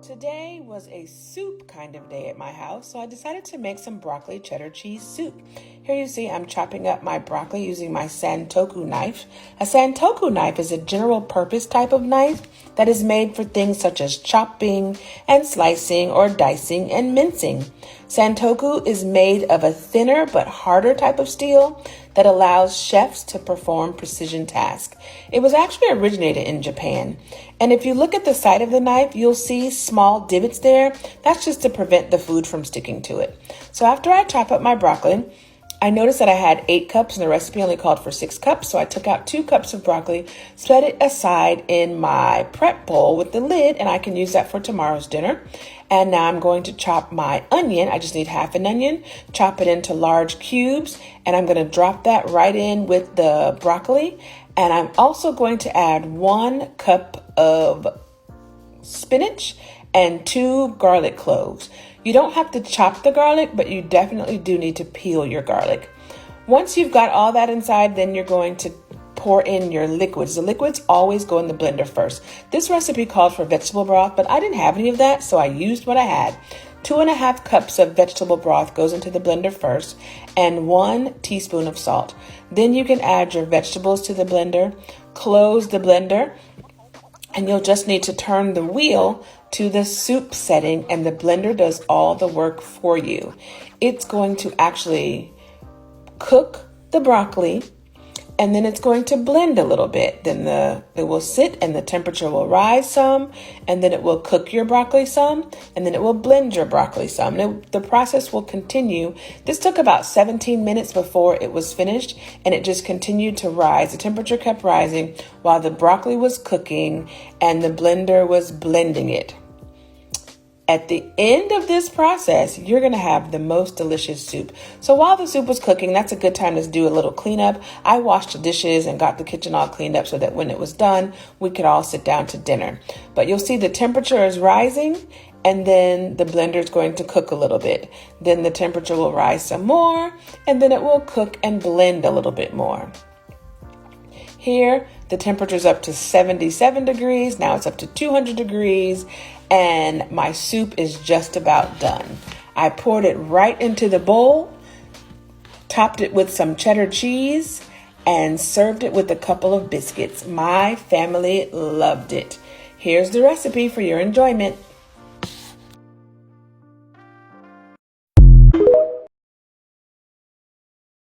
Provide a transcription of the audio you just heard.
Today was a soup kind of day at my house, so I decided to make some broccoli cheddar cheese soup. Here you see I'm chopping up my broccoli using my santoku knife. A santoku knife is a general purpose type of knife that is made for things such as chopping and slicing or dicing and mincing. Santoku is made of a thinner but harder type of steel that allows chefs to perform precision tasks. It was actually originated in Japan. And if you look at the side of the knife, you'll see small divots there. That's just to prevent the food from sticking to it. So after I chop up my broccoli, I noticed that I had 8 cups and the recipe only called for 6 cups. So I took out 2 cups of broccoli, set it aside in my prep bowl with the lid, and I can use that for tomorrow's dinner. And now I'm going to chop my onion. I just need half an onion, chop it into large cubes, and I'm going to drop that right in with the broccoli. And I'm also going to add 1 cup of spinach and 2 garlic cloves. You don't have to chop the garlic, but you definitely do need to peel your garlic. Once you've got all that inside, then you're going to pour in your liquids. The liquids always go in the blender first. This recipe called for vegetable broth, but I didn't have any of that, so I used what I had. 2.5 cups of vegetable broth goes into the blender first, and 1 teaspoon of salt. Then you can add your vegetables to the blender, close the blender, and you'll just need to turn the wheel to the soup setting, and the blender does all the work for you. It's going to actually cook the broccoli, and then it's going to blend a little bit. Then it will sit and the temperature will rise some, and then it will cook your broccoli some, and then it will blend your broccoli some. The process will continue. This took about 17 minutes before it was finished, and it just continued to rise. The temperature kept rising while the broccoli was cooking and the blender was blending it. At the end of this process, you're going to have the most delicious soup. So while the soup was cooking, that's a good time to do a little cleanup. I washed the dishes and got the kitchen all cleaned up so that when it was done, we could all sit down to dinner. But you'll see the temperature is rising, and then the blender is going to cook a little bit. Then the temperature will rise some more, and then it will cook and blend a little bit more. Here, the temperature is up to 77 degrees. Now it's up to 200 degrees. And my soup is just about done. I poured it right into the bowl, topped it with some cheddar cheese, and served it with a couple of biscuits. My family loved it. Here's the recipe for your enjoyment.